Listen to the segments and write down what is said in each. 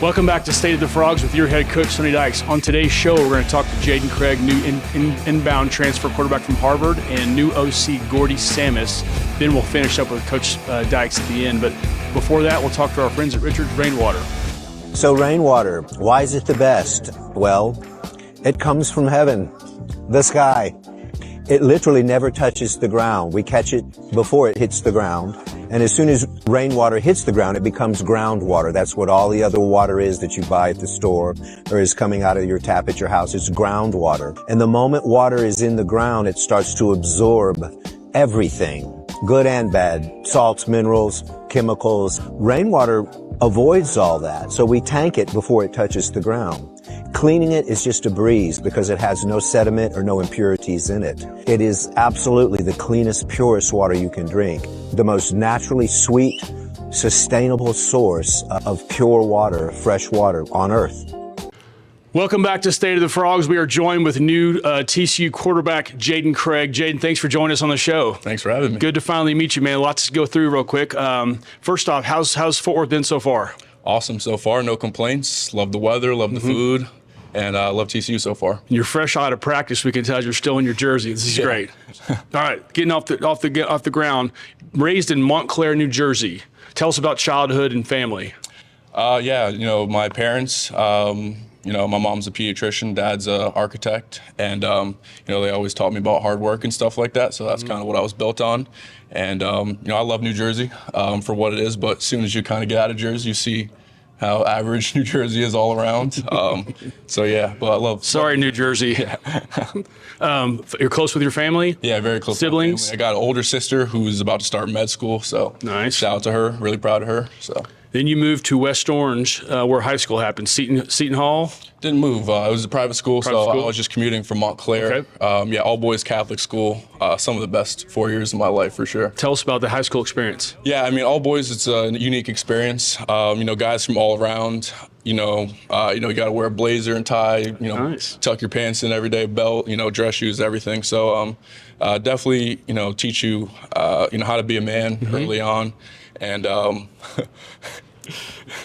Welcome back to State of the Frogs with your head coach, Sonny Dykes. On today's show, we're going to talk to Jaden Craig, new inbound transfer quarterback from Harvard, and new OC Gordy Sammis. Then we'll finish up with Coach Dykes at the end. But before that, we'll talk to our friends at Richard's Rainwater. So rainwater, why is it the best? Well, it comes from heaven, the sky. It literally never touches the ground. We catch it before it hits the ground. And as soon as rainwater hits the ground, it becomes groundwater. That's what all the other water is that you buy at the store or is coming out of your tap at your house. It's groundwater. And the moment water is in the ground, it starts to absorb everything, good and bad, salts, minerals, chemicals. Rainwater avoids all that. So we tank it before it touches the ground. Cleaning it is just a breeze because it has no sediment or no impurities in it. It is absolutely the cleanest, purest water you can drink. The most naturally sweet, sustainable source of pure water, fresh water on earth. Welcome back to State of the Frogs. We are joined with new TCU quarterback Jaden Craig. Jaden, thanks for joining us on the show. Thanks for having me. Good to finally meet you, man. Lots to go through real quick. First off, how's Fort Worth been so far? Awesome so far. No complaints. Love the weather. Love the food. And I love TCU so far. You're fresh out of practice. We can tell you're still in your jersey. This is great. All right, getting off the ground. Raised in Montclair, New Jersey. Tell us about childhood and family. My parents. My mom's a pediatrician, dad's an architect, and they always taught me about hard work and stuff like that. So that's kind of what I was built on. And I love New Jersey for what it is. But as soon as you kind of get out of Jersey, you see how average New Jersey is all around. But I love. Sorry, New Jersey. Yeah. You're close with your family? Yeah, very close. Siblings? I got an older sister who's about to start med school, so nice. Shout out to her. Really proud of her. So. Then you moved to West Orange, where high school happened. Seton Hall? Didn't move. It was a private school, I was just commuting from Montclair. Okay. All boys Catholic school. Some of the best 4 years of my life for sure. Tell us about the high school experience. Yeah, all boys. It's a unique experience. Guys from all around. You got to wear a blazer and tie. Nice. Tuck your pants in every day, belt. Dress shoes, everything. So definitely, teach you, how to be a man early on. And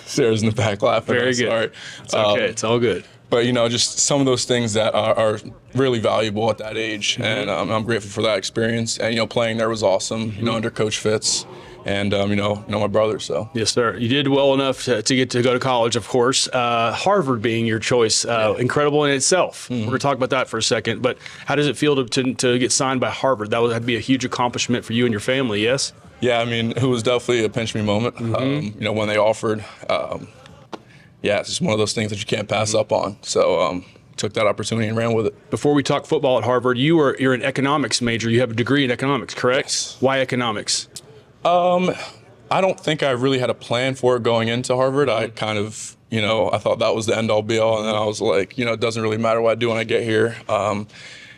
Sarah's in the back laughing. Very good. Sorry. It's okay. It's all good. But, just some of those things that are really valuable at that age. And I'm grateful for that experience. And, playing there was awesome, under Coach Fitz and, my brother. So. Yes, sir. You did well enough to get to go to college, of course. Harvard being your choice, incredible in itself. We're going to talk about that for a second. But how does it feel to get signed by Harvard? That'd be a huge accomplishment for you and your family, yes? Yeah, it was definitely a pinch me moment. When they offered, it's just one of those things that you can't pass up on. So took that opportunity and ran with it. Before we talk football at Harvard, you're an economics major. You have a degree in economics, correct? Yes. Why economics? I don't think I really had a plan for it going into Harvard. I kind of, I thought that was the end all be all, and then I was like, it doesn't really matter what I do when I get here.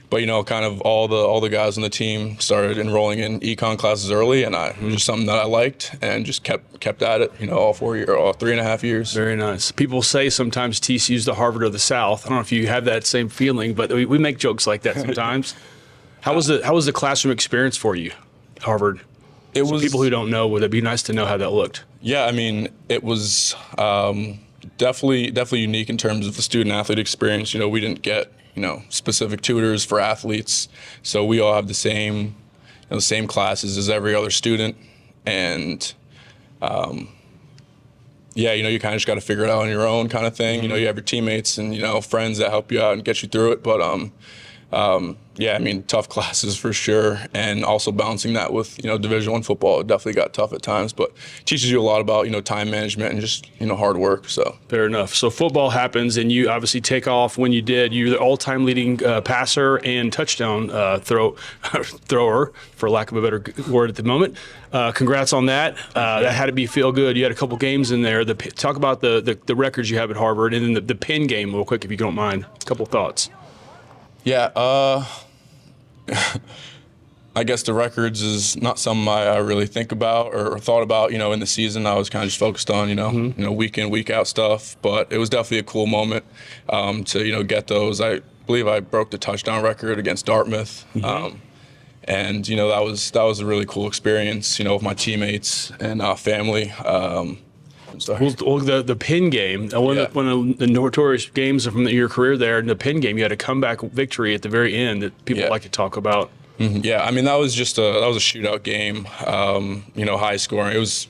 But kind of all the guys on the team started enrolling in econ classes early, and just something that I liked, and just kept at it. All 3.5 years. Very nice. People say sometimes TCU's the Harvard of the South. I don't know if you have that same feeling, but we make jokes like that sometimes. How was the classroom experience for you, at Harvard? It was. People who don't know, would it be nice to know how that looked? Yeah, it was definitely unique in terms of the student athlete experience. We didn't get specific tutors for athletes. So we all have the same classes as every other student. And, you kind of just got to figure it out on your own kind of thing. You have your teammates and, friends that help you out and get you through it. But, tough classes for sure. And also balancing that with, Division I football, it definitely got tough at times, but teaches you a lot about, time management and just, hard work. So fair enough. So football happens and you obviously take off when you did. You're the all-time leading passer and touchdown thrower, for lack of a better word at the moment. Congrats on that. That had to feel good. You had a couple games in there. Talk about the records you have at Harvard and then the pin game real quick, if you don't mind. A couple thoughts. Yeah, I guess the records is not something I really think about or thought about, in the season. I was kind of just focused on, week in, week out stuff. But it was definitely a cool moment to, get those. I believe I broke the touchdown record against Dartmouth. And, that was a really cool experience, with my teammates and family. I'm sorry. Well, the pin game, one of the notorious games from your career there, in the pin game, you had a comeback victory at the very end that people like to talk about. Yeah, I mean that was a shootout game. High scoring. It was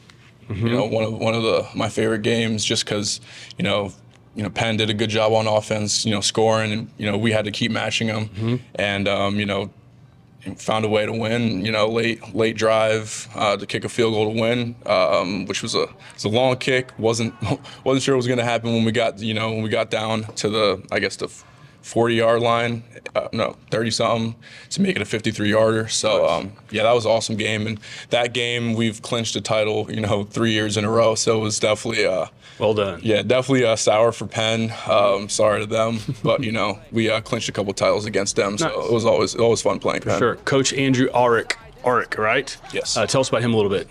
one of my favorite games just because Penn did a good job on offense, scoring, and we had to keep matching them, and found a way to win. Late drive to kick a field goal to win, which was a long kick. wasn't sure what was going to happen when we got down to the 40-yard line, 30-something, to make it a 53-yarder. So, that was an awesome game. And that game, we've clinched a title, 3 years in a row. So it was definitely well done. Yeah, definitely sour for Penn. Sorry to them, but we clinched a couple titles against them. So it was always fun playing Penn. Sure. Coach Andrew Arick, right? Yes. Tell us about him a little bit.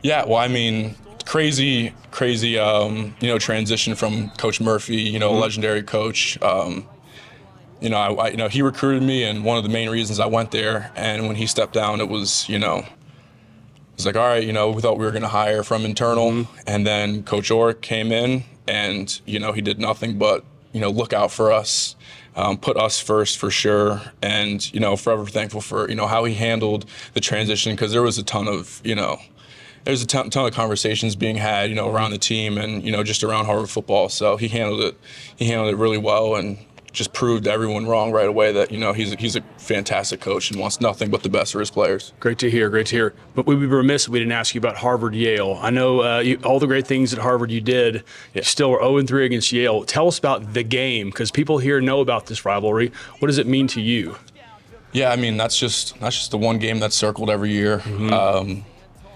Yeah. Well, I mean, crazy, transition from Coach Murphy, legendary coach. He recruited me, and one of the main reasons I went there. And when he stepped down, it was, like, all right, we thought we were going to hire from internal. And then Coach Orrick came in, and, he did nothing but, look out for us, put us first for sure. And, forever thankful for, how he handled the transition, because there was a ton of, there's a ton of conversations being had, around the team and, just around Harvard football. So he handled it really well, and just proved everyone wrong right away that he's a fantastic coach and wants nothing but the best for his players. Great to hear. But we'd be remiss if we didn't ask you about Harvard Yale. I know all the great things at Harvard you did. You still were 0-3 against Yale. Tell us about the game, because people here know about this rivalry. What does it mean to you? Yeah, I mean that's just the one game that's circled every year.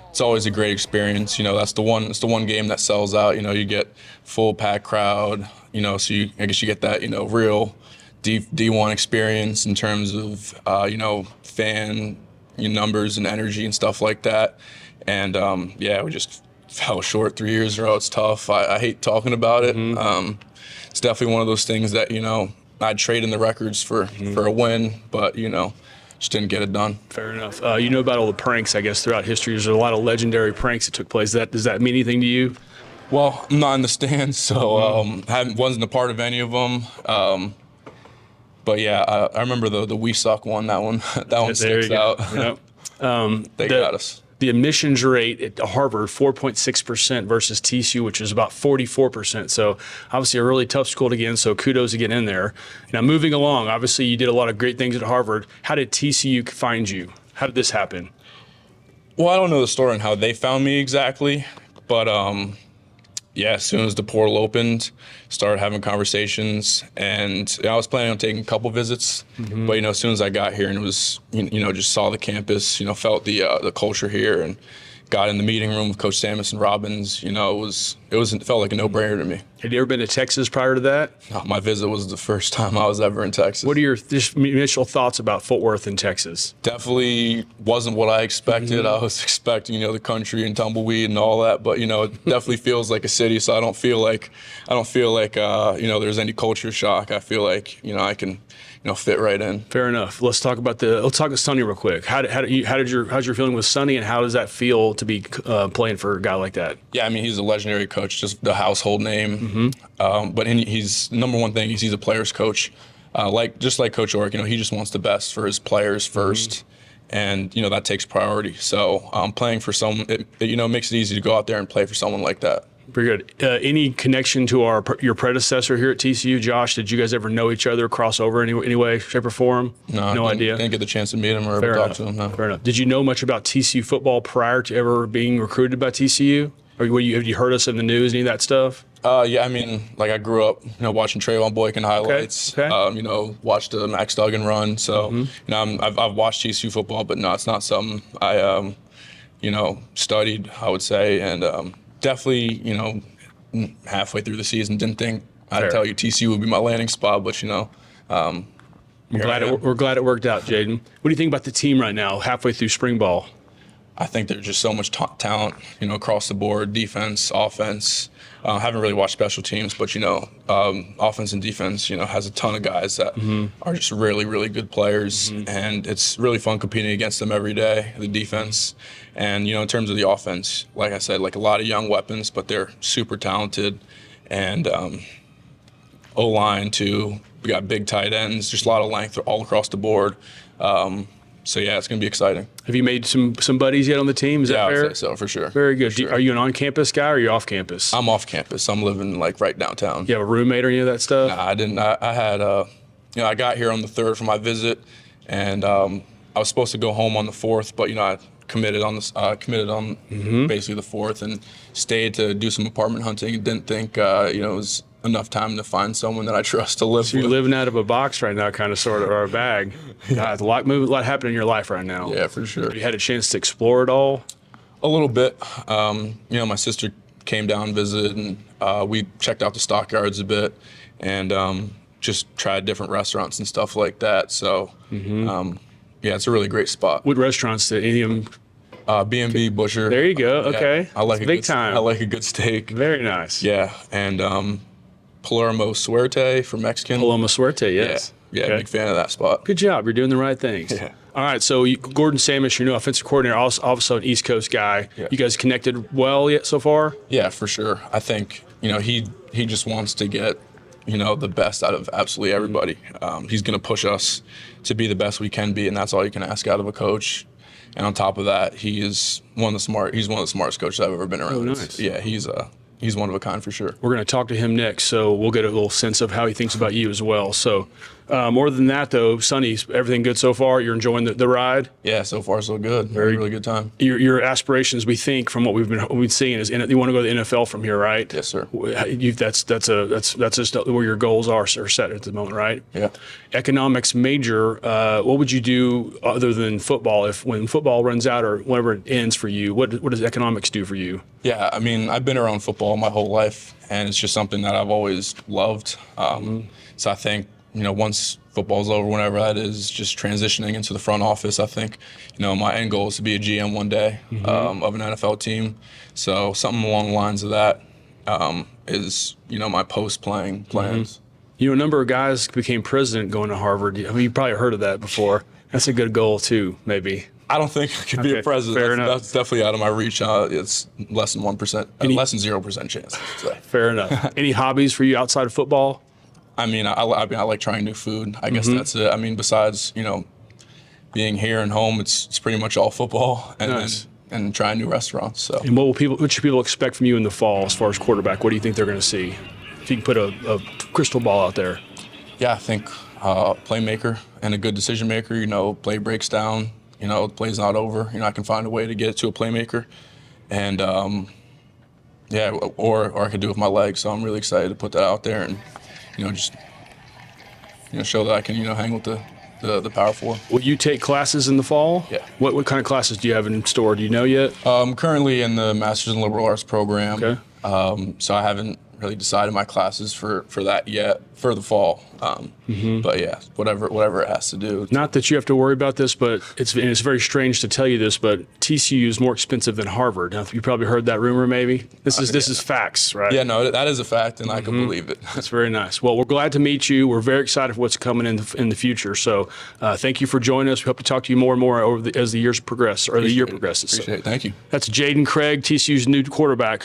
It's always a great experience. That's the one game that sells out. You get full packed crowd. So I guess you get that real D1 experience in terms of fan numbers and energy and stuff like that. And we just fell short 3 years in a row. It's tough. I hate talking about it. It's definitely one of those things that I'd trade in the records for a win, but just didn't get it done. Fair enough. You know about all the pranks, I guess, throughout history. There's a lot of legendary pranks that took place. Does that mean anything to you? Well, I'm not in the stands, so wasn't a part of any of them. But yeah, I remember the "We Suck" one. That one sticks out. Yep. They got us. The admissions rate at Harvard, 4.6% versus TCU, which is about 44%. So obviously a really tough school to get in, so kudos to get in there. Now moving along, obviously you did a lot of great things at Harvard. How did TCU find you? How did this happen? Well, I don't know the story on how they found me exactly, but as soon as the portal opened, started having conversations, and I was planning on taking a couple visits, but as soon as I got here and it was just saw the campus, felt the culture here, and got in the meeting room with Coach Sammis and Robbins, it felt like a no-brainer to me. Had you ever been to Texas prior to that? No, my visit was the first time I was ever in Texas. What are your initial thoughts about Fort Worth and Texas? Definitely wasn't what I expected. I was expecting, the country and tumbleweed and all that, but it definitely feels like a city. So I don't feel like there's any culture shock. I feel like I can fit right in. Fair enough. Let's talk to Sonny real quick. How's your feeling with Sonny, and how does that feel to be playing for a guy like that? Yeah, I mean he's a legendary coach, just the household name. But he's number one thing. He's a player's coach, just like Coach Orrick. He just wants the best for his players first, and that takes priority. So playing for someone, it makes it easy to go out there and play for someone like that. Very good. Any connection to your predecessor here at TCU, Josh? Did you guys ever know each other, cross over any way, shape, or form? No idea. Didn't get the chance to meet him or ever talk to him. No. Fair enough. Did you know much about TCU football prior to ever being recruited by TCU? Or have you heard us in the news, any of that stuff? Yeah, I mean, I grew up, watching Trayvon Boykin highlights. Okay. Watched the Max Duggan run. So, I've watched TCU football, but no, it's not something I, studied, I would say, and definitely, halfway through the season, didn't think I'd tell you TCU would be my landing spot, but we're glad it worked out, Jaden. What do you think about the team right now, halfway through spring ball? I think there's just so much talent, you know, across the board, defense, offense. Haven't really watched special teams, but, you know, offense and defense, you know, has a ton of guys that are just really, really good players. And it's really fun competing against them every day, the defense. And, you know, in terms of the offense, like I said, like a lot of young weapons, but they're super talented. And O-line, too. We got big tight ends, just a lot of length all across the board. So, yeah, it's going to be exciting. Have you made some buddies yet on the team? Is that fair? I would say so, for sure. Very good. For sure. Are you an on-campus guy or are you off-campus? I'm off campus. I'm living, like, right downtown. You have a roommate or any of that stuff? Nah, I didn't. I had, you know, I got here on the 3rd for my visit, and I was supposed to go home on the 4th, but, you know, I committed on basically the 4th and stayed to do some apartment hunting and didn't think, you know, it was enough time to find someone that I trust to live So with. you're living out of a box right now, kind of, sort of, or a bag. A lot happening in your life right now. Yeah, for sure. Have you had a chance to explore it all? A little bit. You know, my sister came down and visited, and we checked out the stockyards a bit and just tried different restaurants and stuff like that. So, yeah, it's a really great spot. What restaurants did any of them? B&B Butcher. There you go. Yeah, Okay. I like It's a big good, time. I like a good steak. Very nice. Yeah, and Palermo Suerte for Mexican. Paloma Suerte, yes. Yeah, Okay. big fan of that spot. Good job. You're doing the right things. Yeah. All right. So Gordon Sammis, your new offensive coordinator, also an East Coast guy. Yeah. You guys connected well yet so far? Yeah, for sure. I think, you know, he just wants to get, you know, the best out of absolutely everybody. He's going to push us to be the best we can be, and that's all you can ask out of a coach. And on top of that, he's one of the smartest coaches I've ever been around. Oh, nice. Yeah, he's one of a kind for sure. We're going to talk to him next, so we'll get a little sense of how he thinks about you as well. So more than that, though, Sonny, everything good so far? You're enjoying the ride? Yeah, so far so good. Really good time. Your aspirations, we think, from what we've been seeing, is you want to go to the NFL from here, right? Yes, sir. That's just where your goals are set at the moment, right? Yeah. Economics major. What would you do other than football when football runs out or whenever it ends for you? What does economics do for you? Yeah, I mean, I've been around football my whole life, and it's just something that I've always loved. So I think, you know, once football's over, whenever that is, just transitioning into the front office, I think, you know, my end goal is to be a GM one day of an NFL team. So something along the lines of that is, you know, my post-playing plans. You know, a number of guys became president going to Harvard. I mean, you probably heard of that before. That's a good goal, too, maybe. I don't think I could be Okay, a president. fair enough. That's definitely out of my reach. It's less than 1%, less than 0% chance, I should say. Fair enough. Any hobbies for you outside of football? I mean, I like trying new food. I guess that's it. I mean, besides, you know, being here and home, it's pretty much all football Nice. and trying new restaurants. So And what should people expect from you in the fall as far as quarterback? What do you think they're going to see? If you can put a crystal ball out there. yeah, I think playmaker and a good decision maker. You know, play breaks down. You know, the play's not over. You know, I can find a way to get it to a playmaker, and yeah, or I could do it with my legs. So I'm really excited to put that out there and, you know, just, you know, show that I can, you know, hang with the Power Four. Will you take classes in the fall? Yeah. What kind of classes do you have in store? Do you know yet? I'm currently in the Masters in Liberal Arts program. Okay. So I haven't really decided my classes for that yet for the fall. But yeah, whatever it has to do. Not that you have to worry about this, but it's very strange to tell you this, but TCU is more expensive than Harvard. Now, you probably heard that rumor, maybe. This is facts, right? Yeah, no, that is a fact, and I can believe it. That's very nice. Well, we're glad to meet you. We're very excited for what's coming in the future. So, thank you for joining us. We hope to talk to you more and more as the years progress, or the year progresses. So, Appreciate it. Thank you. that's Jaden Craig, TCU's new quarterback,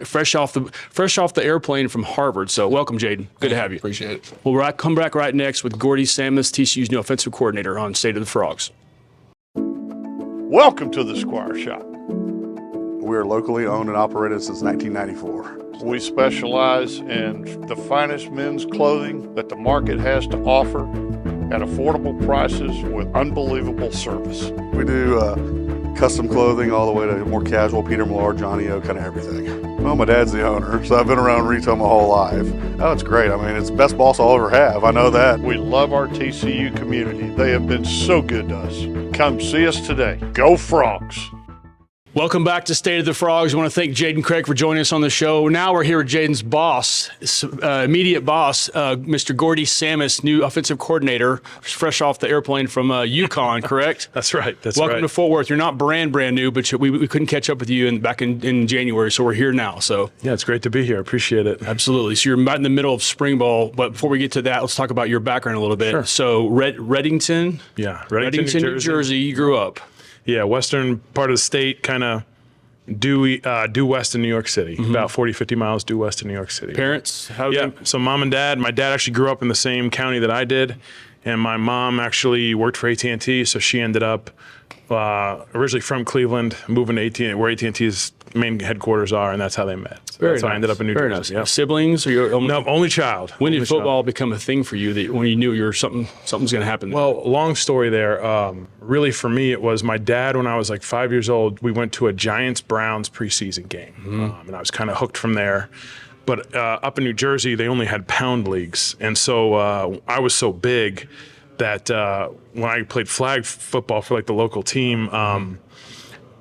fresh off the airplane from Harvard. So, welcome, Jaden. Good to have you. Appreciate it. We'll come back right next with Gordy, Sammis, TCU's new offensive coordinator on State of the Frogs. Welcome to the Squire Shop. We're locally owned and operated since 1994. We specialize in the finest men's clothing that the market has to offer at affordable prices with unbelievable service. We do custom clothing all the way to more casual, Peter Millar, Johnny O, kind of everything. Well, my dad's the owner, so I've been around retail my whole life. Oh, it's great. I mean, it's the best boss I'll ever have. I know that. We love our TCU community. They have been so good to us. Come see us today. Go Frogs! Welcome back to State of the Frogs. I want to thank Jaden Craig for joining us on the show. Now we're here with Jaden's boss, immediate boss, Mr. Gordy Sammis, new offensive coordinator, fresh off the airplane from Yukon, correct? That's right. Welcome to Fort Worth. You're not brand new, but we couldn't catch up with you back in January, so we're here now. So yeah, it's great to be here. Appreciate it. Absolutely. So you're right in the middle of spring ball, but before we get to that, let's talk about your background a little bit. Sure. So Reddington, Reddington, New Jersey. You grew up. Yeah, western part of the state, kind of due west in New York City, about 40, 50 miles due west in New York City. Parents? So mom and dad. My dad actually grew up in the same county that I did, and my mom actually worked for AT&T, so she ended up originally from Cleveland, moving to AT&T, where AT&T's main headquarters are, and that's how they met. So that's how I ended up in New Jersey. Nice. Yep. Siblings? Or No, only child. When did Only football child. become a thing for you? That when you knew something's going to happen? Well, long story there. Really, for me, it was my dad. When I was like 5 years old, we went to a Giants-Browns preseason game, and I was kind of hooked from there. But up in New Jersey, they only had pound leagues, and so I was so big that when I played flag football for like the local team,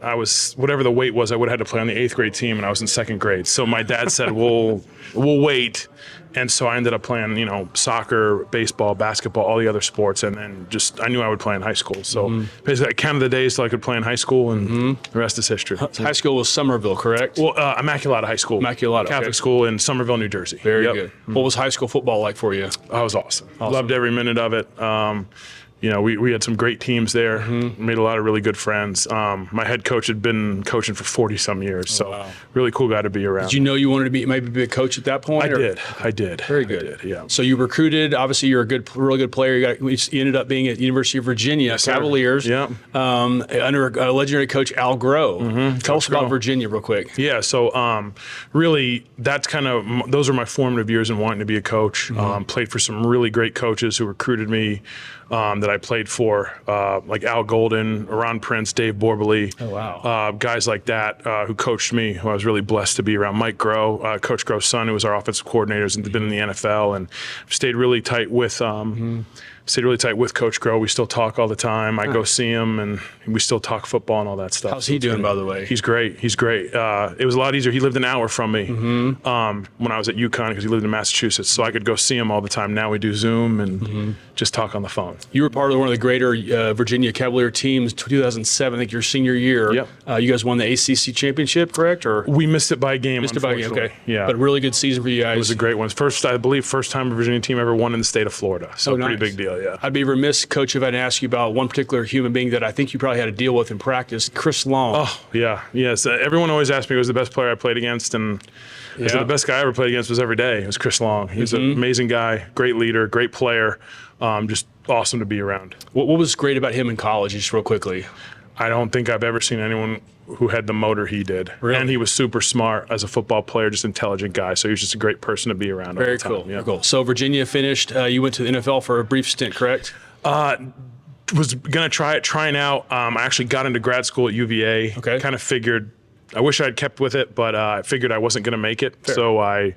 I was, whatever the weight was, I would have had to play on the 8th grade team, and I was in 2nd grade. So my dad said, we'll wait. And so I ended up playing, soccer, baseball, basketball, all the other sports. And then I knew I would play in high school. So basically I counted the days till I could play in high school, and the rest is history. High school was Somerville, correct? Well, Immaculata High School. Immaculata, Catholic okay. school in Somerville, New Jersey. Very good. What was high school football like for you? I was awesome. Loved every minute of it. We had some great teams there, made a lot of really good friends. My head coach had been coaching for 40-some years, so really cool guy to be around. Did you know you wanted to be maybe a coach at that point? I did. Very good. I did, yeah. So you recruited. Obviously, you're a really good player. You ended up being at the University of Virginia Cavaliers. Yeah. Under a legendary coach, Al Groh. Tell us about Virginia real quick. Yeah. So really, that's those are my formative years in wanting to be a coach. Played for some really great coaches who recruited me. That I played for, like Al Golden, Ron Prince, Dave Borbely. Oh, wow. Guys like that who coached me, who I was really blessed to be around. Mike Groh, Coach Groh's son, who was our offensive coordinator, has been in the NFL, and stayed really tight with Coach Groh. We still talk all the time. I go see him, and we still talk football and all that stuff. How's he doing, by the way? He's great. It was a lot easier. He lived an hour from me when I was at UConn, because he lived in Massachusetts, so I could go see him all the time. Now we do Zoom and just talk on the phone. You were part of one of the greater Virginia Cavalier teams, 2007, I think your senior year. Yep. You guys won the ACC championship, correct? Or We missed it by a game. missed it by a game? Okay. Yeah. But a really good season for you guys. It was a great one. I believe first time a Virginia team ever won in the state of Florida. So nice. Pretty big deal, yeah. I'd be remiss, Coach, if I didn't ask you about one particular human being that I think you probably had to deal with in practice, Chris Long. Oh, yeah. Yes. Everyone always asked me who was the best player I played against, and I said the best guy I ever played against was every day. It was Chris Long. He's an amazing guy, great leader, great player, just awesome to be around. What was great about him in college, just real quickly? I don't think I've ever seen anyone who had the motor he did. Really? And he was super smart as a football player, just intelligent guy. So he was just a great person to be around. Very all the time. cool. Yeah. Very cool. So Virginia finished. You went to the NFL for a brief stint, correct? Was going to trying out. I actually got into grad school at UVA. Okay. Kind of figured, I wish I had kept with it, but I figured I wasn't going to make it. Fair. So I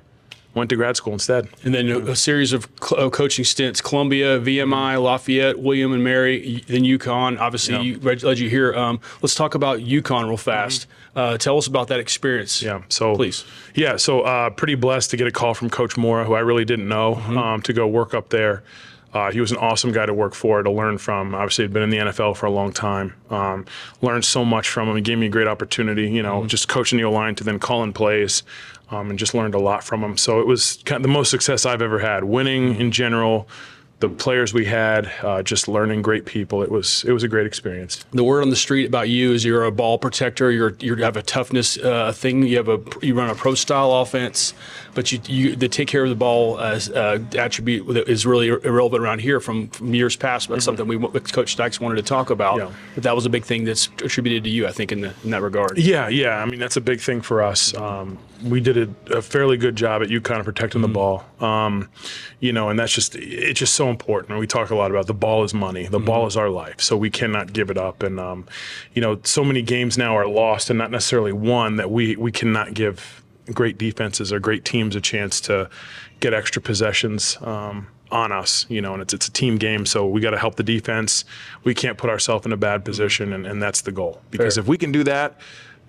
went to grad school instead. And then a series of coaching stints: Columbia, VMI, Lafayette, William and Mary, then UConn. Obviously, led you here. Let's talk about UConn real fast. Tell us about that experience. Yeah. So please. Yeah. So pretty blessed to get a call from Coach Mora, who I really didn't know, to go work up there. He was an awesome guy to work for, to learn from. Obviously, he'd been in the NFL for a long time. Learned so much from him. He gave me a great opportunity, just coaching the O-line to then calling plays, and just learned a lot from him. So it was kind of the most success I've ever had. Winning in general, the players we had, just learning great people. It was a great experience. The word on the street about you is you're a ball protector. You have a toughness thing. You run a pro style offense, but you the take care of the ball as attribute that is really irrelevant around here from years past. But something Coach Dykes wanted to talk about. Yeah. But that was a big thing that's attributed to you, I think, in that regard. Yeah. I mean, that's a big thing for us. We did a fairly good job at UConn of protecting the ball. And it's just so important. And we talk a lot about the ball is money. The ball is our life. So we cannot give it up. And, so many games now are lost and not necessarily won that we cannot give great defenses or great teams a chance to get extra possessions on us, and it's a team game. So we got to help the defense. We can't put ourselves in a bad position. And that's the goal. Because if we can do that,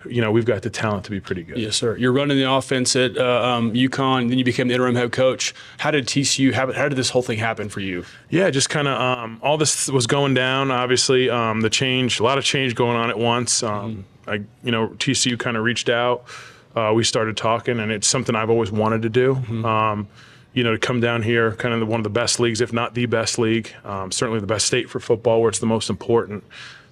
we've got the talent to be pretty good. Yes, sir. You're running the offense at UConn, then you became the interim head coach. How did TCU, how did this whole thing happen for you? Yeah, just kind of all this was going down, obviously. A lot of change going on at once. TCU kind of reached out. We started talking, and it's something I've always wanted to do. To come down here, kind of one of the best leagues, if not the best league, certainly the best state for football, where it's the most important,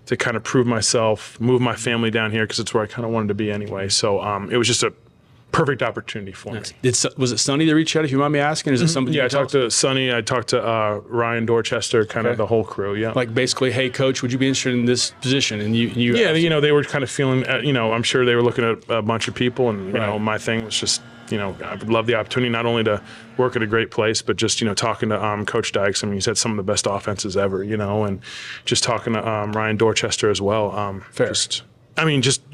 to kind of prove myself, move my family down here because it's where I kind of wanted to be anyway. So it was just a perfect opportunity for me. Was it Sonny that reached out, if you mind me asking? Is it somebody? Yeah, I talked to Sonny. I talked to Ryan Dorchester, kind of the whole crew. Yeah. Like basically, hey, coach, would you be interested in this position? And you yeah, they were kind of feeling, I'm sure they were looking at a bunch of people, and my thing was just, I would love the opportunity not only to work at a great place, but just, talking to Coach Dykes. I mean, he's had some of the best offenses ever, and just talking to Ryan Dorchester as well. Fair. Just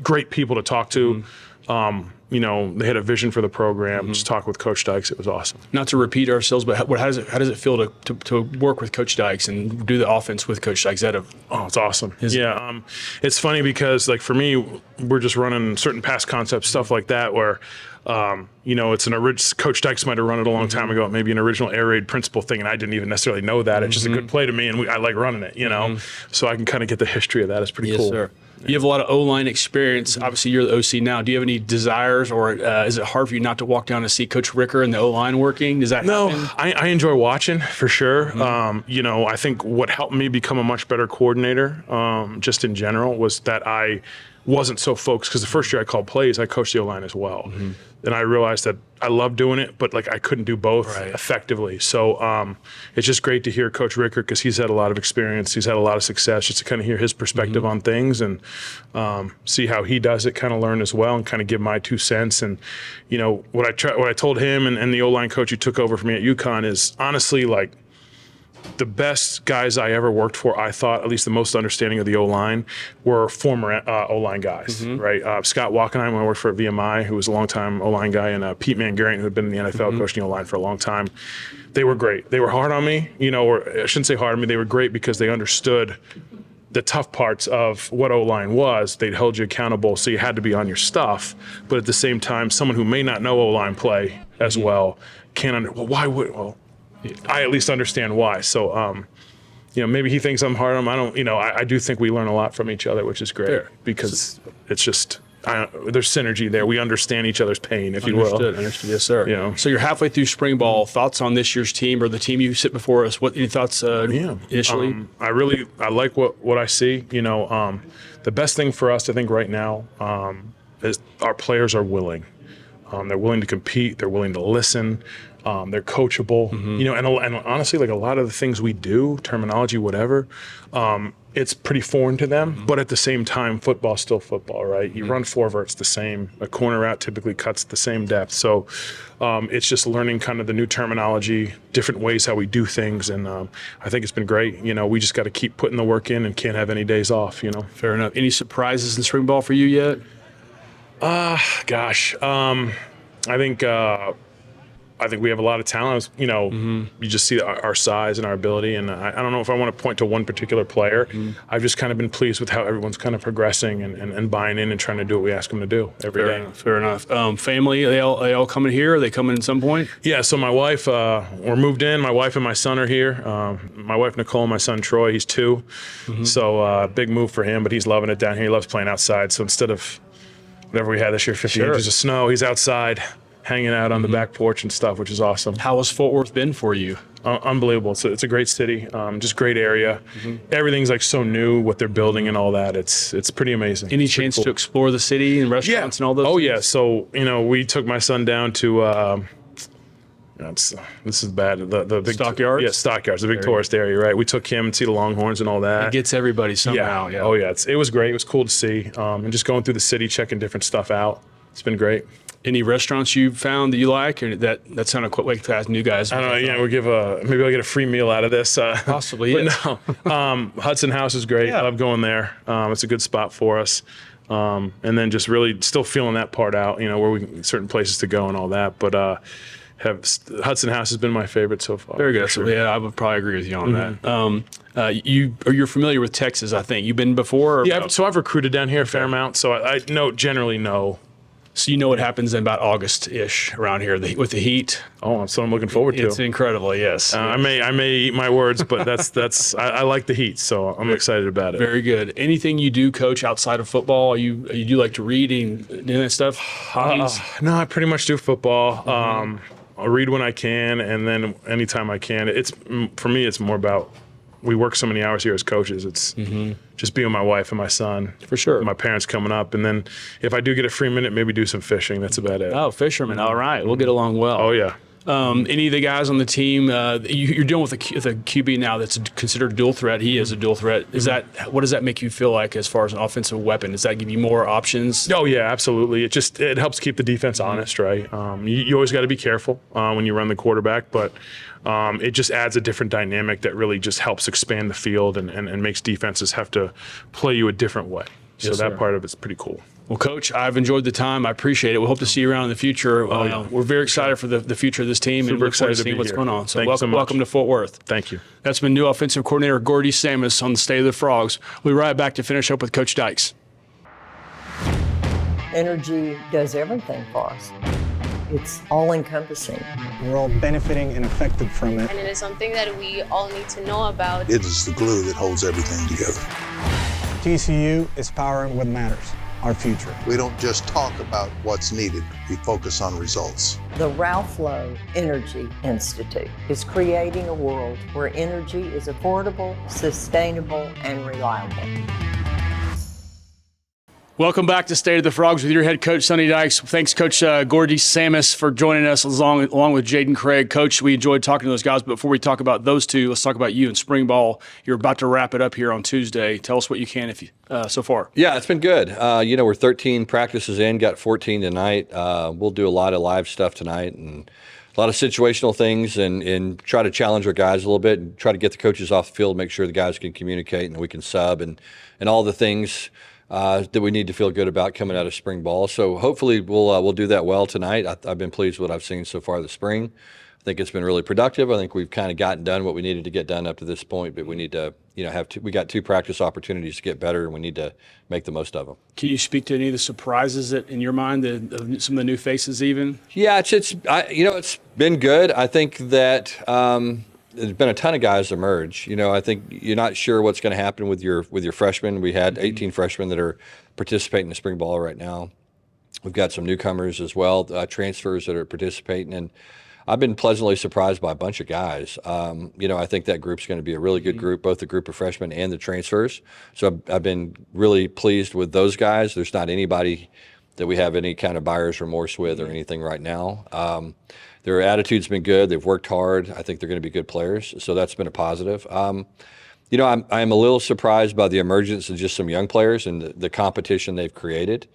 great people to talk to. They had a vision for the program. Just talk with Coach Dykes. It was awesome. Not to repeat ourselves, but how does it feel to work with Coach Dykes and do the offense with Coach Dykes? It's awesome. It's funny because, like, for me, we're just running certain pass concepts, stuff like that, where it's an original. Coach Dykes might have run it a long time ago, maybe an original air raid principle thing, and I didn't even necessarily know that. It's just a good play to me, and I like running it. So I can kind of get the history of that. It's pretty cool. Sir. You have a lot of O-line experience. Obviously, you're the OC now. Do you have any desires, or is it hard for you not to walk down and see Coach Ricker and the O-line working? Does that happen? I enjoy watching, for sure. I think what helped me become a much better coordinator, just in general, was that I wasn't so focused, because the first year I called plays, I coached the O-line as well. And I realized that I love doing it, but I couldn't do both effectively. So it's just great to hear Coach Ricker, because he's had a lot of experience. He's had a lot of success, just to kind of hear his perspective on things and see how he does it, kind of learn as well, and kind of give my 2 cents. And, what I told him and the O-line coach who took over for me at UConn is, honestly, the best guys I ever worked for, I thought, at least the most understanding of the O-line, were former O-line guys, right? Scott Wackenheim, when I worked for at VMI, who was a longtime O-line guy, and Pete Mangarant, who had been in the NFL coaching O-line for a long time. They were great. They were hard on me, or I shouldn't say hard on me. They were great because they understood the tough parts of what O-line was. They'd held you accountable, so you had to be on your stuff. But at the same time, someone who may not know O-line play as well I at least understand why. So, maybe he thinks I'm hard on him. I do think we learn a lot from each other, which is great, because it's just, there's synergy there. We understand each other's pain, if you will. Understood, yes, sir. So you're halfway through spring ball. Thoughts on this year's team, or the team you sit before us? What are your thoughts initially? I like what I see. The best thing for us, I think, right now, is our players are willing. They're willing to compete. They're willing to listen. They're coachable, and honestly, a lot of the things we do, terminology, whatever, it's pretty foreign to them. But at the same time, football's still football, right? You run 4 verts the same. A corner route typically cuts the same depth. So it's just learning kind of the new terminology, different ways how we do things, and I think it's been great. We just got to keep putting the work in and can't have any days off. Fair enough. Any surprises in spring ball for you yet? I think we have a lot of talent. You just see our size and our ability, and I don't know if I want to point to one particular player. I've just kind of been pleased with how everyone's kind of progressing and buying in and trying to do what we ask them to do every day. Fair enough. Family, they all coming here? Are they coming at some point? Yeah, so my wife, we're moved in. My wife and my son are here. My wife, Nicole, and my son, Troy, he's 2. So big move for him, but he's loving it down here. He loves playing outside. So instead of whatever we had this year, 50 inches of snow, he's outside, hanging out on the back porch and stuff, which is awesome. How has Fort Worth been for you? Unbelievable. It's a great city, just great area. Everything's so new, what they're building and all that. It's pretty amazing. Any chance to explore the city and restaurants and all those things? Yeah. So, we took my son down to, this is bad. The big Stockyards? Yeah, Stockyards, the big tourist area, right? We took him to see the Longhorns and all that. It gets everybody somehow. Yeah. Oh, yeah. It was great. It was cool to see. And just going through the city, checking different stuff out. It's been great. Any restaurants you found that you like, or that sounded quite like to ask new guys? I don't know. Maybe I'll get a free meal out of this. Possibly. But no. Hudson House is great. I love going there. It's a good spot for us. And then just really still feeling that part out. Where we certain places to go and all that. But Hudson House has been my favorite so far. Very good. for sure. So, yeah, I would probably agree with you on that. You're familiar with Texas, I think. You've been before? Or Yeah, no? so I've recruited down here a fair amount, so I generally know. So you know what happens in about August-ish around here with the heat. Oh, that's what I'm looking forward to. It's incredible, yes. I may eat my words, but that's I like the heat, so I'm excited about it. Very good. Anything you do, Coach, outside of football? You do like to read and do that stuff? Hobbies? No, I pretty much do football. I'll read when I can, and then anytime I can. For me, it's more about we work so many hours here as coaches. It's just being with my wife and my son. For sure. My parents coming up, and then if I do get a free minute, maybe do some fishing. That's about it. Oh, fisherman. All right. We'll get along well. Oh yeah. Any of the guys on the team, you're dealing with a QB now that's considered a dual threat. He is a dual threat. What does that make you feel like as far as an offensive weapon? Does that give you more options? Oh yeah, absolutely. It helps keep the defense honest, right? You always got to be careful when you run the quarterback, but it just adds a different dynamic that really just helps expand the field and makes defenses have to play you a different way. So Yes, that sir. part of it's pretty cool. Well, Coach, I've enjoyed the time. I appreciate it. We hope to see you around in the future. yeah. We're very excited for the future of this team and Super look forward to excited to seeing be what's here. going on. So Thank you so much. welcome to Fort Worth. Thank you. That's been new offensive coordinator Gordy Sammis on the State of the Frogs. We'll be right back to finish up with Coach Dykes. Energy does everything for us. It's all-encompassing. We're all benefiting and affected from it. And it is something that we all need to know about. It is the glue that holds everything together. TCU is powering what matters, our future. We don't just talk about what's needed, we focus on results. The Ralph Lowe Energy Institute is creating a world where energy is affordable, sustainable, and reliable. Welcome back to State of the Frogs with your head coach, Sonny Dykes. Thanks, Coach Gordy Sammis, for joining us along with Jaden Craig. Coach, we enjoyed talking to those guys, but before we talk about those two, let's talk about you and spring ball. You're about to wrap it up here on Tuesday. Tell us what you can so far. Yeah, it's been good. We're 13 practices in, got 14 tonight. We'll do a lot of live stuff tonight and a lot of situational things and try to challenge our guys a little bit and try to get the coaches off the field, make sure the guys can communicate and we can sub and all the things that we need to feel good about coming out of spring ball. So hopefully we'll do that well tonight. I've been pleased with what I've seen so far this spring. I think it's been really productive. I think we've kind of gotten done what we needed to get done up to this point, but we need to, we got 2 practice opportunities to get better, and we need to make the most of them. Can you speak to any of the surprises that, in your mind, some of the new faces even? Yeah, it's been good. I think that there's been a ton of guys emerge. I think you're not sure what's going to happen with your freshmen. We had 18 freshmen that are participating in spring ball right now. We've got some newcomers as well, transfers that are participating, and I've been pleasantly surprised by a bunch of guys. I think that group's going to be a really good group, both the group of freshmen and the transfers. So I've been really pleased with those guys. There's not anybody that we have any kind of buyer's remorse with or anything right now. Their attitude's been good. They've worked hard. I think they're going to be good players. So that's been a positive. I'm a little surprised by the emergence of just some young players and the competition they've created.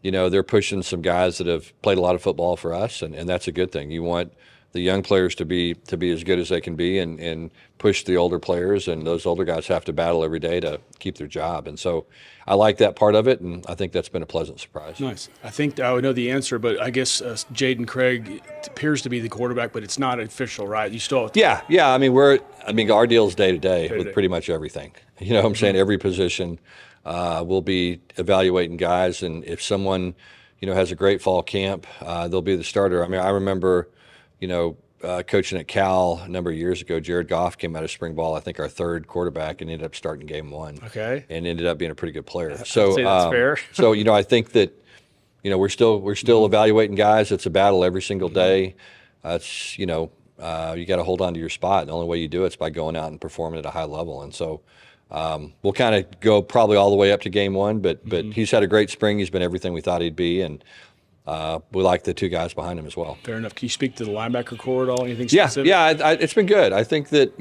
They're pushing some guys that have played a lot of football for us, and that's a good thing. You want the young players to be as good as they can be and push the older players, and those older guys have to battle every day to keep their job. And so I like that part of it, and I think that's been a pleasant surprise. Nice. I think I would know the answer, but I guess Jaden Craig appears to be the quarterback, but it's not official, right? You still Yeah. Our deal is day to day with pretty much everything. You know what I'm saying? Every position we'll be evaluating guys, and if someone, has a great fall camp, they'll be the starter. I remember, coaching at Cal a number of years ago, Jared Goff came out of spring ball, I think our 3rd quarterback, and ended up starting game 1. Okay. And ended up being a pretty good player. So that's fair. So, I think that, we're still evaluating guys. It's a battle every single day. It's, you got to hold on to your spot. And the only way you do it is by going out and performing at a high level. And so we'll kind of go probably all the way up to game 1, but he's had a great spring. He's been everything we thought he'd be. And we like the 2 guys behind him as well. Fair enough. Can you speak to the linebacker core at all? Anything Yeah, specific? it's been good. I think that,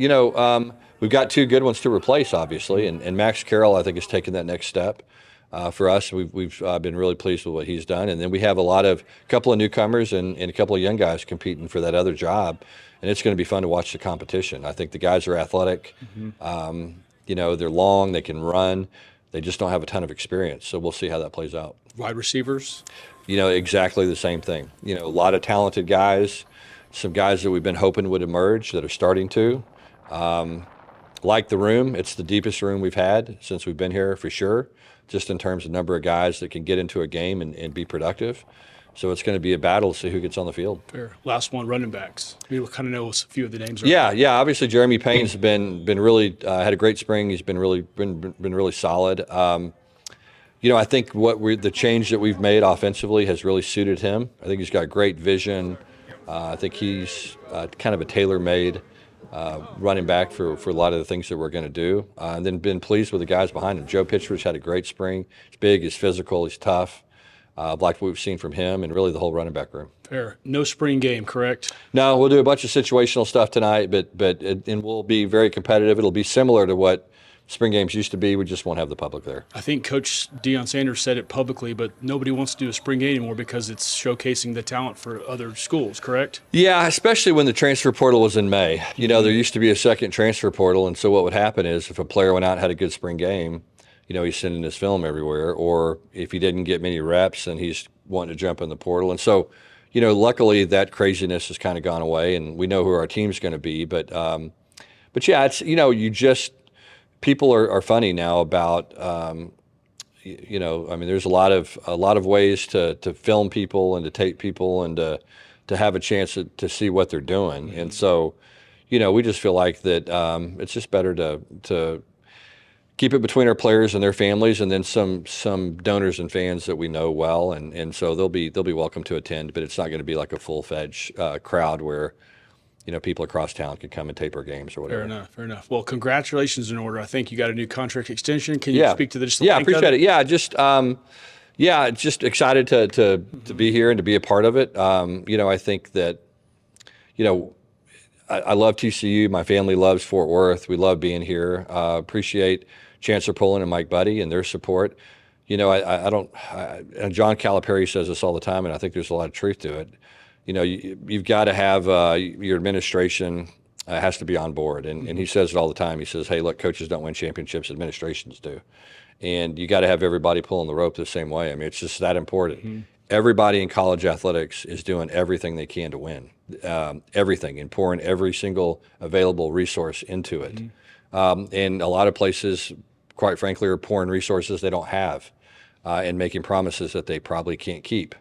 we've got 2 good ones to replace, obviously, and Max Carroll, I think, has taken that next step. For us, we've been really pleased with what he's done. And then we have a couple of newcomers and a couple of young guys competing for that other job. And it's going to be fun to watch the competition. I think the guys are athletic. They're long, they can run. They just don't have a ton of experience. So we'll see how that plays out. Wide receivers? Exactly the same thing. A lot of talented guys. some guys that we've been hoping would emerge that are starting to. Like the room, it's the deepest room we've had since we've been here for sure, just in terms of number of guys that can get into a game and be productive. So it's going to be a battle to see who gets on the field. Fair. Last one, running backs. We kind of know a few of the names. Yeah. Obviously, Jeremy Payne's been really had a great spring. He's been really solid. I think the change that we've made offensively has really suited him. I think he's got great vision. I think he's kind of a tailor-made running back for a lot of the things that we're going to do. And then been pleased with the guys behind him. Joe Pitchford's had a great spring. He's big, he's physical, he's tough. I've liked what we've seen from him and really the whole running back room. Fair. No spring game, correct? No, we'll do a bunch of situational stuff tonight, and we'll be very competitive. It'll be similar to what spring games used to be. We just won't have the public there. I think Coach Deion Sanders said it publicly, but nobody wants to do a spring game anymore because it's showcasing the talent for other schools, correct? Yeah, especially when the transfer portal was in May. There used to be a second transfer portal, and so what would happen is if a player went out and had a good spring game, he's sending his film everywhere, or if he didn't get many reps, then he's wanting to jump in the portal. And so, luckily that craziness has kind of gone away, and we know who our team's going to be. But yeah, it's people are funny now about there's a lot of ways to film people and to tape people and to have a chance to see what they're doing. And so, we just feel like that it's just better to keep it between our players and their families, and then some donors and fans that we know well, and so they'll be welcome to attend, but it's not going to be like a full-fledged crowd where people across town could come and tape our games or whatever. Fair enough. Well, congratulations in order. I think you got a new contract extension. Can you speak to this? Yeah, appreciate it. Yeah, just excited to be here and to be a part of it. I think that I love TCU. My family loves Fort Worth. We love being here. Appreciate Chancellor Pullen and Mike Buddy and their support. And John Calipari says this all the time, and I think there's a lot of truth to it. You've got to have your administration has to be on board, and he says it all the time. He says, "Hey, look, coaches don't win championships; administrations do." And you got to have everybody pulling the rope the same way. I mean, it's just that important. Mm-hmm. Everybody in college athletics is doing everything they can to win, everything, and pouring every single available resource into it. Mm-hmm. And a lot of places, quite frankly, are pouring resources they don't have and making promises that they probably can't keep.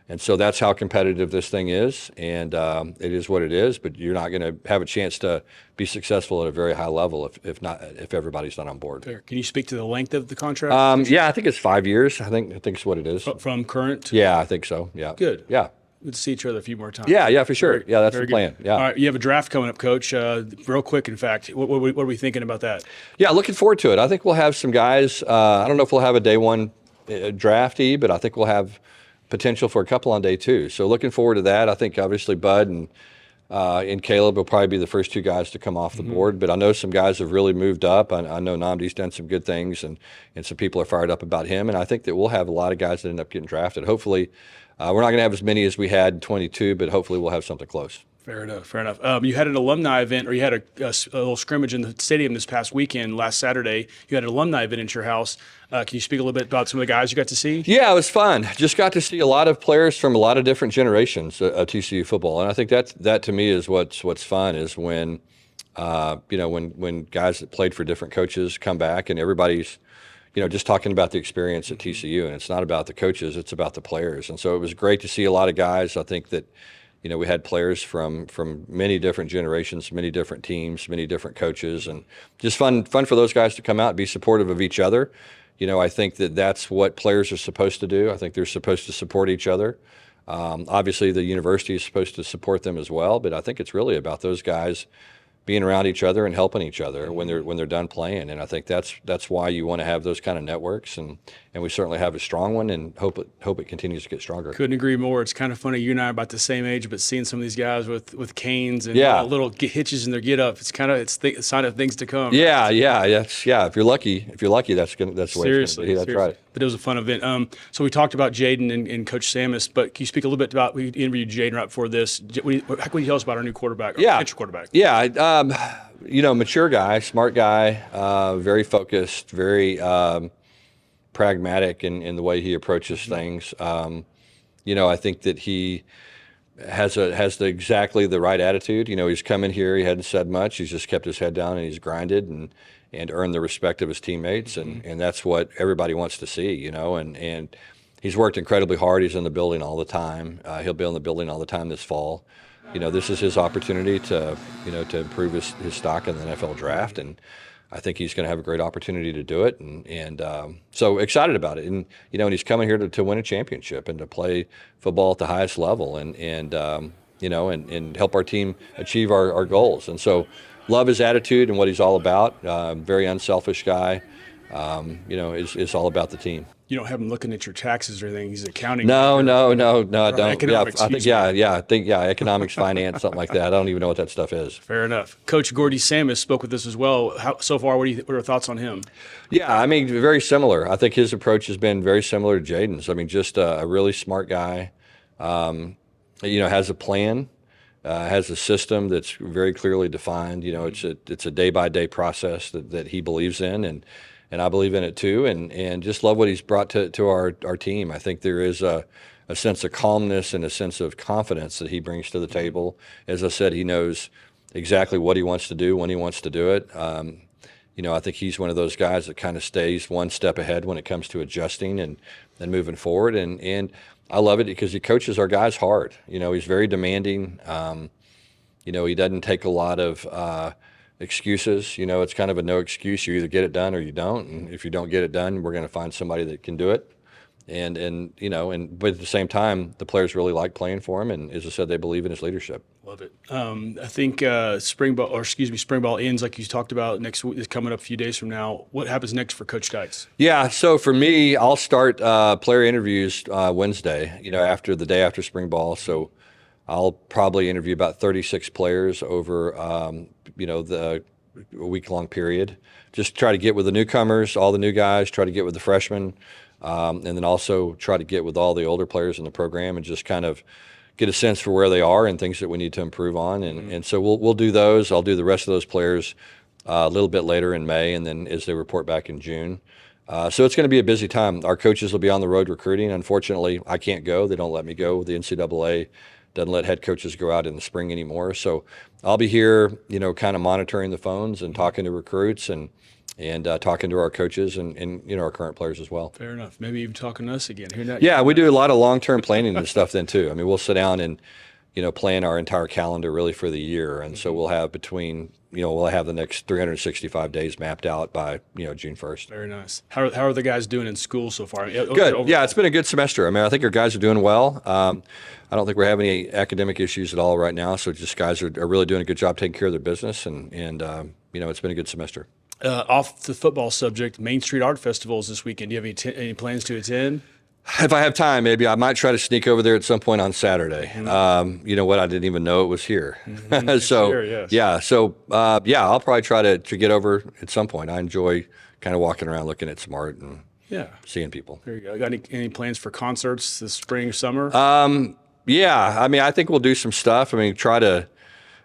And so that's how competitive this thing is, and it is what it is. But you're not going to have a chance to be successful at a very high level if everybody's not on board. Fair. Can you speak to the length of the contract? Yeah, I think it's 5 years. I think it's what it is. From current? Yeah, I think so. Yeah. Good. Yeah. We'll see each other a few more times. Yeah, for sure. Yeah, that's the plan. Yeah. All right, you have a draft coming up, Coach. Real quick, in fact, what are we thinking about that? Yeah, looking forward to it. I think we'll have some guys. I don't know if we'll have a day one draftee, but I think we'll have potential for a couple on day two. So looking forward to that. I think obviously Bud and Caleb will probably be the first two guys to come off the board, but I know some guys have really moved up. I know Namdi's done some good things, and some people are fired up about him, and I think that we'll have a lot of guys that end up getting drafted. Hopefully, we're not going to have as many as we had in 22, but hopefully we'll have something close. Fair enough. You had an alumni event, or you had a little scrimmage in the stadium this past weekend, last Saturday. You had an alumni event at your house. Can you speak a little bit about some of the guys you got to see? Yeah, it was fun. Just got to see a lot of players from a lot of different generations of TCU football, and I think that to me is what's fun is when, when guys that played for different coaches come back and everybody's, just talking about the experience at TCU, and it's not about the coaches, it's about the players. And so it was great to see a lot of guys. I think that, we had players from many different generations, many different teams, many different coaches, and just fun for those guys to come out and be supportive of each other. I think that's what players are supposed to do. I think they're supposed to support each other. Obviously, the university is supposed to support them as well, but I think it's really about those guys being around each other and helping each other when they're done playing. And I think that's why you want to have those kind of networks, and we certainly have a strong one, and hope it continues to get stronger. Couldn't agree more. It's kind of funny, you and I are about the same age, but seeing some of these guys with canes and little hitches in their get up, it's a sign of things to come. Yeah. If you're lucky, that's the way it's going to be. That's right. But it was a fun event. So we talked about Jaden and Coach Sammis, but can you speak a little bit about, we interviewed Jaden right before this. How can you tell us about our new quarterback, potential quarterback? Yeah, mature guy, smart guy, very focused, very pragmatic in the way he approaches things. I think that he exactly the right attitude. You know, he's come in here, he hadn't said much. He's just kept his head down and he's grinded and earned the respect of his teammates. And that's what everybody wants to see, you know, and he's worked incredibly hard. He's in the building all the time. He'll be in the building all the time this fall. You know, this is his opportunity to improve his stock in the NFL draft. And I think he's going to have a great opportunity to do it, and so excited about it. And you know, and he's coming here to win a championship and to play football at the highest level, and you know, and help our team achieve our goals. And so, love his attitude and what he's all about. Very unselfish guy. You know, is all about the team. You don't have him looking at your taxes or anything. He's accounting. No, I don't. Economics, I think economics, finance, something like that. I don't even know what that stuff is. Fair enough. Coach Gordy Sammis spoke with us as well. So far, what are your thoughts on him? Yeah, I mean, very similar. I think his approach has been very similar to Jaden's. I mean, just a really smart guy. You know, has a plan, has a system that's very clearly defined. You know, it's a day-by-day process that he believes in, and I believe in it too, and just love what he's brought to our team. I think there is a sense of calmness and a sense of confidence that he brings to the table. As I said, he knows exactly what he wants to do, when he wants to do it. You know, I think he's one of those guys that kind of stays one step ahead when it comes to adjusting and moving forward. And I love it because he coaches our guys hard. You know, he's very demanding. You know, he doesn't take a lot of excuses. You know, it's kind of a no excuse. You either get it done or you don't. And if you don't get it done, we're going to find somebody that can do it. And you know, but at the same time, the players really like playing for him. And as I said, they believe in his leadership. Love it. I think spring ball ends like you talked about next week. Is coming up a few days from now. What happens next for Coach Dykes? Yeah. So for me, I'll start player interviews Wednesday. You know, after the day after spring ball. So I'll probably interview about 36 players over, you know, a week-long period. Just try to get with the newcomers, all the new guys, try to get with the freshmen, and then also try to get with all the older players in the program and just kind of get a sense for where they are and things that we need to improve on. And so we'll do those. I'll do the rest of those players a little bit later in May, and then as they report back in June. So it's going to be a busy time. Our coaches will be on the road recruiting. Unfortunately, I can't go. They don't let me go. The NCAA doesn't let head coaches go out in the spring anymore. So I'll be here, you know, kind of monitoring the phones and talking to recruits and talking to our coaches and you know, our current players as well. Fair enough. Maybe even talking to us again. Yeah, we do a lot of long-term planning and stuff then too. I mean, we'll sit down and, you know, plan our entire calendar really for the year. And so we'll have we'll have the next 365 days mapped out by, you know, June 1st. Very nice. How are the guys doing in school so far? Good. Yeah, it's been a good semester. I mean, I think our guys are doing well. I don't think we're having any academic issues at all right now. So just guys are really doing a good job taking care of their business. And you know, it's been a good semester. Off the football subject, Main Street Art Festival is this weekend. Do you have any plans to attend? If I have time, maybe I might try to sneak over there at some point on Saturday. You know what? I didn't even know it was here. So here, yes. Yeah. So I'll probably try to get over at some point. I enjoy kind of walking around, looking at some art and seeing people. There you go. Got any plans for concerts this spring or summer? Yeah. I mean, I think we'll do some stuff. I mean, try to.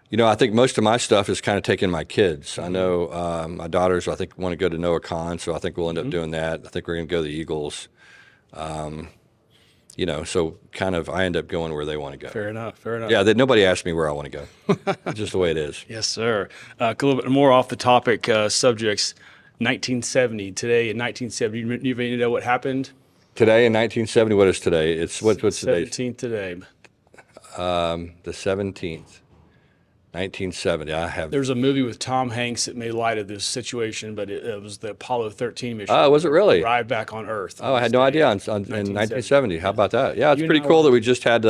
You know, I think most of my stuff is kind of taking my kids. I know my daughters, I think, want to go to Noah Khan, so I think we'll end up doing that. I think we're going to go to the Eagles. You know, so kind of I end up going where they want to go. Fair enough. Yeah, nobody asked me where I want to go. It's just the way it is. Yes, sir. A little bit more off the topic subjects. 1970, today in 1970, you even know what happened? Today in 1970, what is today? It's what's today? 17th today. The 17th. 1970. There's a movie with Tom Hanks that made light of this situation, but it was the Apollo 13 mission. Oh, was it really? Arrived back on Earth. Oh, I had no idea in 1970. How about that? Yeah, it's pretty cool that we just had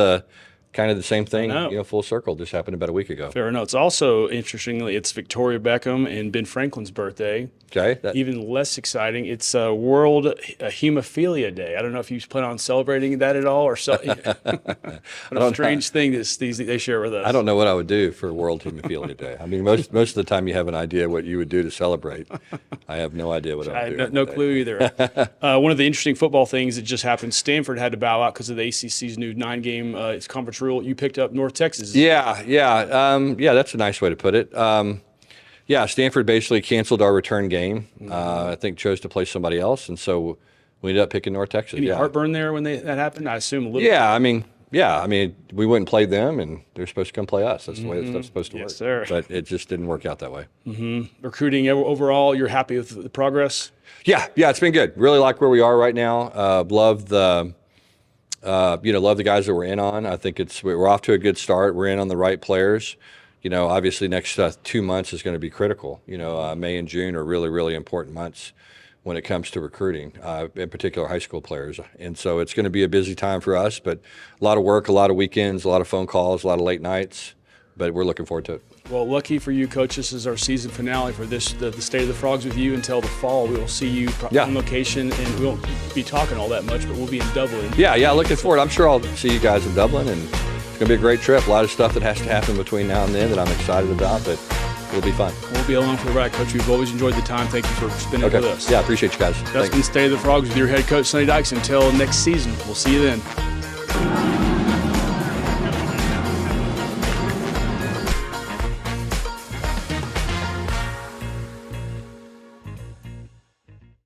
kind of the same thing, you know, full circle. Just happened about a week ago. Fair enough. It's also, interestingly, it's Victoria Beckham and Ben Franklin's birthday. Okay. Even less exciting, it's World Hemophilia Day. I don't know if you plan on celebrating that at all, or what a strange thing they share with us. I don't know what I would do for World Hemophilia Day. I mean, most of the time you have an idea what you would do to celebrate. I have no idea what I would do. No clue either. One of the interesting football things that just happened, Stanford had to bow out because of the ACC's new 9-game conference rule. You picked up North Texas. Yeah, that's a nice way to put it. Yeah, Stanford basically canceled our return game. I think chose to play somebody else, and so we ended up picking North Texas. Any heartburn there when that happened? I assume a little. Yeah, I mean, Yeah, I mean, we went and played them, and they're supposed to come play us. That's the way that stuff's supposed to work. Yes, sir. But it just didn't work out that way. Recruiting overall, you're happy with the progress? Yeah, it's been good. Really like where we are right now. Love the guys that we're in on. I think we're off to a good start. We're in on the right players. Obviously next 2 months is going to be critical. May and June are really, really important months when it comes to recruiting, in particular high school players. And so it's going to be a busy time for us, but a lot of work, a lot of weekends, a lot of phone calls, a lot of late nights, but we're looking forward to it. Well, lucky for you, Coach, this is our season finale for the State of the Frogs with you until the fall. We will see you on location, and we won't be talking all that much, but we'll be in Dublin. Yeah, looking forward. I'm sure I'll see you guys in Dublin, and it's going to be a great trip. A lot of stuff that has to happen between now and then that I'm excited about, but it'll be fun. We'll be along for the ride, Coach. We've always enjoyed the time. Thank you for spending it with us. Yeah, appreciate you guys. That's been State of the Frogs with your head coach, Sonny Dykes. Until next season, we'll see you then.